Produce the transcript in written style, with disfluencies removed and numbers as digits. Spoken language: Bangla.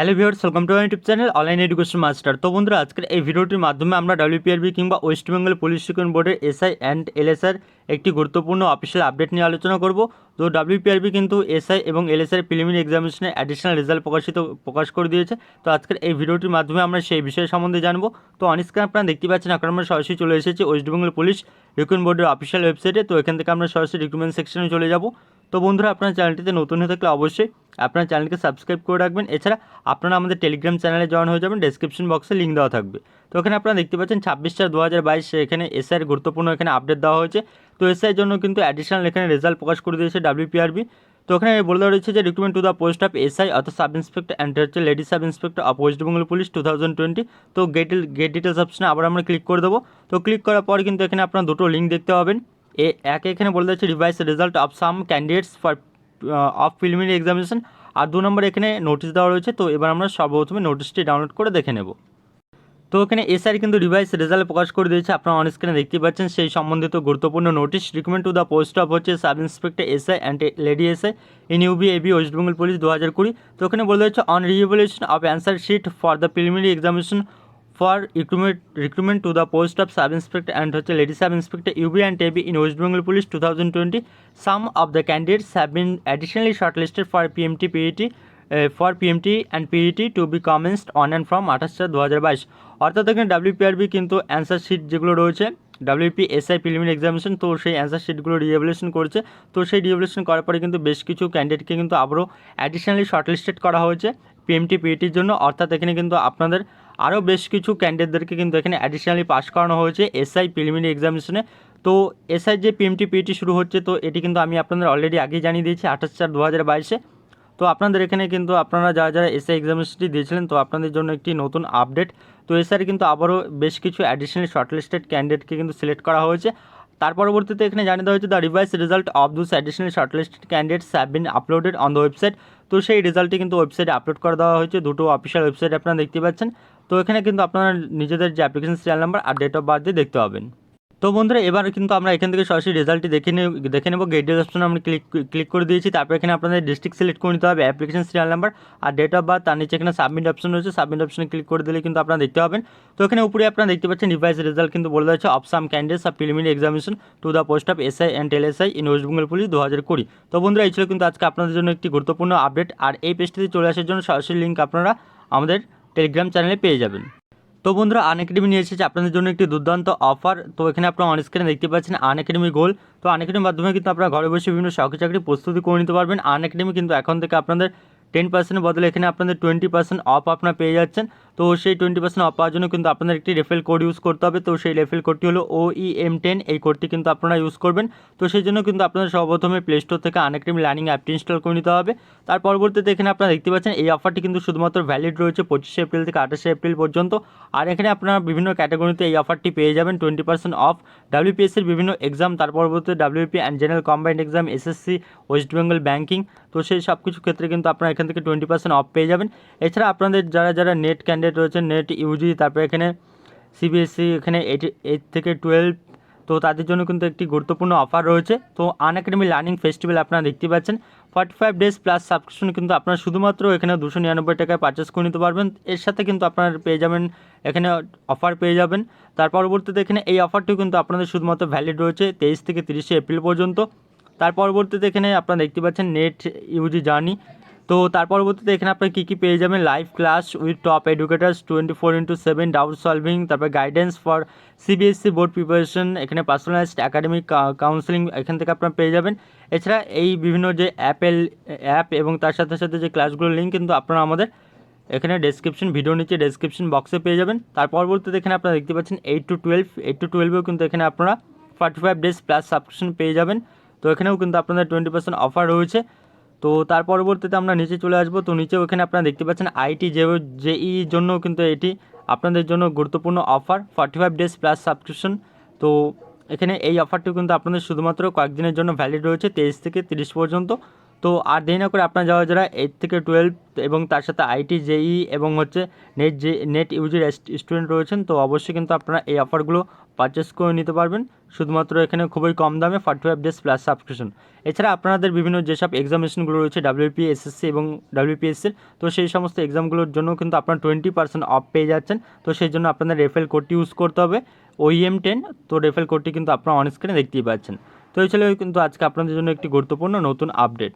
Hello viewers, welcome to my YouTube channel online education master. তো বন্ধুরা, আজকের এই ভিডিওটির মাধ্যমে আমরা ডব্লিউপিআরবি কিংবা ওয়েস্ট বেঙ্গল পুলিশ রিক্রুটমেন্ট বোর্ডের এসআই অ্যান্ড এলএসআর একটি গুরুত্বপূর্ণ অফিসিয়াল আপডেট নিয়ে আলোচনা করব। তো ডব্লিউপিআরবি কিন্তু এসআই এবং এলএসআর প্রিলিমিনারি এক্সামিনেশনে অ্যাডিশনাল রেজাল্ট প্রকাশ করে দিয়েছে। তো আজকের এই ভিডিওটির মাধ্যমে আমরা সেই বিষয় সম্বন্ধে জানবো। তো অনস্ক্রিনে আপনারা দেখতে পাচ্ছেন, এখন আমরা সরাসরি চলে এসেছি ওয়েস্ট বেঙ্গল পুলিশ রিক্রুটমেন্ট বোর্ডের অফিসিয়াল ওয়েবসাইটে। তো এখান থেকে আমরা সরাসরি রিক্রুটমেন্ট সেকশনে চলে যাব। তো বন্ধুরা, আপনার চ্যানেলটিতে নতুন হয়ে থাকলে অবশ্যই আপনার চ্যানেলকে সাবস্ক্রাইব করে রাখবেন। এছাড়া আপনারা আমাদের টেলিগ্রাম চ্যানেলে জয়েন হয়ে যাবেন, ডেসক্রিপশন বক্সে লিঙ্ক দেওয়া থাকবে। তো এখানে আপনারা দেখতে পাচ্ছেন 26/4/2022 এখানে এসআইয়ের গুরুত্বপূর্ণ এখানে আপডেট দেওয়া হয়েছে। তো এসআইয়ের জন্য কিন্তু অ্যাডিশনাল এখানে রেজাল্ট প্রকাশ করে দিয়েছে ডব্লিউপিআরবি। তো এখানে বলে দেওয়া রয়েছে যে recruitment to the post of SI অর্থাৎ সাব ইন্সপেক্টর অ্যান্ড হচ্ছে lady sub inspector of West Bengal police 2020। তো গেট ডিটেলস অপশনে আবার আমরা ক্লিক করে দেবো। তো ক্লিক করার পর কিন্তু এখানে আপনারা দুটো লিঙ্ক দেখতে পাবেন। এখানে বলে দিচ্ছে revise result of some candidates for of preliminary examination, আর 2 নম্বর এখানে নোটিশ দেওয়া রয়েছে। তো এবার আমরা সর্বপ্রথমে নোটিশটি ডাউনলোড করে দেখে নেব। তো এখানে এসআই কিন্তু রিভাইস রেজাল্ট প্রকাশ করে দিয়েছে, আপনারা অন স্ক্রিনে দেখতে পাচ্ছেন সেই সম্বন্ধিত গুরুত্বপূর্ণ notice. Recruitment to the post of হচ্ছে sub inspector SI and lady SI in UBAB West Bengal police 2020। তো এখানে বলা হচ্ছে on revaluation of answer sheet for the preliminary examination for recruitment to the post of sub inspector and হচ্ছে lady sub inspector UB and AB in West Bengal police 2020, some of the candidates have been additionally shortlisted for PMT and PET to be commenced on and from 28/4/2022। অর্থাৎ এখানে ডব্লিউপিআরবি কিন্তু অ্যান্সার শিট যেগুলো রয়েছে WPSI প্রিলিমিনারি এক্সামিনেশন, তো সেই অ্যান্সার শিটগুলো রিভ্যালুয়েশন করছে। তো সেই রিভ্যালুয়েশন করার পরে কিন্তু বেশ কিছু ক্যান্ডিডেটকে কিন্তু আবারও অ্যাডিশনালি শর্টলিস্টেড করা হয়েছে PMT PETর জন্য। অর্থাৎ এখানে কিন্তু আপনাদের আরও বেশ কিছু ক্যান্ডিডেটদেরকে কিন্তু এখানে অ্যাডিশনালি পাস করানো হয়েছে এসআই প্রিলিমিনারি এক্সামিনেশনে। তো এসআই যে PMT PET শুরু হচ্ছে, তো এটি কিন্তু আমি আপনাদের অলরেডি আগেই জানিয়ে দিয়েছি 28/4/2022। তো আপনাদের এখানে কিন্তু আপনারা যারা এসআই এক্সামিনেশনটি দিয়েছিলেন, তো আপনাদের জন্য একটি নতুন আপডেট। তো এসআই কিন্তু আবারও বেশ কিছু অ্যাডিশনাল শর্টলিস্টেড ক্যান্ডিডেটকে কিন্তু সিলেক্ট করা হয়েছে। তার পরবর্তীতে এখানে জানিয়ে দেওয়া হয়েছে the revise result of those additional shortlisted candidates have been uploaded on the website. তো সেই রেজাল্টটি কিন্তু ওয়েবসাইটে আপলোড করে দেওয়া হয়েছে, দুটো অফিসিয়াল ওয়েবসাইট আপনারা দেখতে পাচ্ছেন। তো এখানে কিন্তু আপনারা নিজেদের যে অ্যাপ্লিকেশন সিরিয়াল নাম্বার আর ডেট অফ বার্থ দিয়ে দেখতে পাবেন। তো বন্ধুরা, এবার কিন্তু আমরা এখান থেকে সরাসরি রেজাল্টটি দেখে নেব। গেট ডিটেলস অপশনে আমরা ক্লিক করে দিয়েছি। তারপর এখানে আপনাদের ডিস্ট্রিক্ট সিলেক্ট করে নিতে হবে, অ্যাপ্লিকেশন সিরিয়াল নাম্বার আর ডেট অফ বার্থ। তার নিচে এখানে সাবমিট অপশন রয়েছে, সাবমিট অপশনে ক্লিক করে দিলে কিন্তু আপনারা দেখতে পাবেন। তো এখানে উপরে আপনারা দেখতে পাচ্ছেন রিভাইস রেজাল্ট কিন্তু বলে দেওয়া হচ্ছে of some candidates of preliminary examination two the post of SI and LSI in West Bengal police 2020। তো বন্ধুরা, এই ছিল কিন্তু আজকে আপনাদের জন্য একটি গুরুত্বপূর্ণ আপডেট। আর এই পেজটিতে চলে আসার জন্য সরাসরি লিঙ্ক আপনারা আমাদের টেলিগ্রাম চ্যানেলে পেয়ে যাবেন। তো বন্ধুরা, আনএকাডেমি নিয়ে এসেছে আপনাদের জন্য একটি দুর্দান্ত অফার। তো এখানে আপনারা অন স্ক্রিনে দেখতে পাচ্ছেন আনএকাডেমি গোল। তো আনএকাডেমির মাধ্যমে কিন্তু আপনারা ঘরে বসে বিভিন্ন সরকারি চাকরি প্রস্তুতি করে নিতে পারবেন। আনএকাডেমি কিন্তু এখন থেকে আপনাদের 10% বদলে এখানে আপনাদের 20% অফ আপনারা পেয়ে যাচ্ছেন। তো সেই 20% অফ পাওয়ার জন্য কিন্তু আপনাদের একটি রেফারেল কোড ইউজ করতে হবে। তো সেই রেফারেল কোডটি হলো OEM10। এই কোডটি কিন্তু আপনারা ইউজ করবেন। তো সেই জন্য কিন্তু আপনাদের সর্বপ্রথমে প্লে স্টোর থেকে আনএকাডেমি লার্নিং অ্যাপটি ইনস্টল করে নিতে হবে। তার পরবর্তীতে এখানে আপনারা দেখতে পাচ্ছেন এই অফারটি কিন্তু শুধুমাত্র ভ্যালিড রয়েছে 25 এপ্রিল থেকে 28 এপ্রিল পর্যন্ত। আর এখানে আপনারা বিভিন্ন ক্যাটাগরিতে এই অফারটি পেয়ে যাবেন 20% অফ। WPSCর বিভিন্ন এক্সাম, তার পরবর্তীতে WP and general combined exam, SSC, West Bengal banking, তো সেই সব কিছু ক্ষেত্রে কিন্তু আপনারা এখান থেকে 20% অফ পেয়ে যাবেন। এছাড়া আপনাদের যারা নেট ক্যান্ডিডেট রয়েছেন, নেট ইউজি, তারপরে এখানে CBSE, এখানে 8 থেকে 12, তো তাদের জন্য কিন্তু একটি গুরুত্বপূর্ণ অফার রয়েছে। তো আনএকাডেমি লার্নিং ফেস্টিভ্যাল আপনারা দেখতে পাচ্ছেন 45 ডেজ প্লাস সাবস্ক্রিপশন কিন্তু আপনারা শুধুমাত্র এখানে 299 টাকায় পারচেস করে নিতে পারবেন। এর সাথে কিন্তু আপনারা পেয়ে যাবেন এখানে অফার পেয়ে যাবেন। তার পরবর্তীতে এখানে এই অফারটিও কিন্তু আপনাদের শুধুমাত্র ভ্যালিড রয়েছে 23 থেকে 30 এপ্রিল পর্যন্ত। তার পরবর্তীতে এখানে আপনারা দেখতে পাচ্ছেন নেট ইউজি জার্নি। তো তার পরবর্তীতে এখানে আপনারা কী পেয়ে যাবেন live class with top educators 24/7 doubt solving, তারপর guidance for CBSE board preparation, এখানে পার্সোনালাইজড একাডেমিক কাউন্সেলিং এখান থেকে আপনারা পেয়ে যাবেন। এছাড়া এই বিভিন্ন যে অ্যাপ এবং তার সাথে সাথে যে ক্লাসগুলোর লিঙ্ক কিন্তু আপনারা আমাদের এখানে ভিডিও নিচে ডেসক্রিপশন বক্সে পেয়ে যাবেন। তার পরবর্তীতে এখানে আপনারা দেখতে পাচ্ছেন 8 to 12 কিন্তু এখানে আপনারা 45 ডেজ প্লাস সাবস্ক্রিপশন পেয়ে যাবেন। তো এখানেও কিন্তু আপনাদের 20% অফার রয়েছে। তো তার পরবর্তীতে আমরা নিচে চলে আসবো। তো নিচেও এখানে আপনারা দেখতে পাচ্ছেন IT JEE জন্য কিন্তু এটি আপনাদের জন্য গুরুত্বপূর্ণ অফার 45 ডেজ প্লাস সাবস্ক্রিপশন। তো এখানে এই অফারটি কিন্তু আপনাদের শুধুমাত্র কয়েকদিনের জন্য ভ্যালিড রয়েছে 23 থেকে 30 পর্যন্ত। তো আর দেরি না করে আপনারা যারা 8 থেকে 12 এবং তার সাথে আইটি জেই এবং হচ্ছে নেট ইউজির স্টুডেন্ট রয়েছেন, তো অবশ্যই কিন্তু আপনারা এই অফারগুলো পারচেস করে নিতে পারবেন শুধুমাত্র এখানে খুবই কম দামে 45 ডেজ প্লাস সাবস্ক্রিপশন। এছাড়া আপনাদের বিভিন্ন যেসব এক্সামিনেশনগুলো রয়েছে WPSSC এবং WPSCর, তো সেই সমস্ত এক্সামগুলোর জন্য কিন্তু আপনারা 20% অফ পেয়ে যাচ্ছেন। তো সেই জন্য আপনাদের রেফারেল কোডটি ইউজ করতে হবে OEM10। তো রেফারেল কোডটি কিন্তু আপনারা অন স্ক্রিনে দেখতেই পাচ্ছেন। তো এই ছিল কিন্তু আজকে আপনাদের জন্য একটি গুরুত্বপূর্ণ নতুন আপডেট।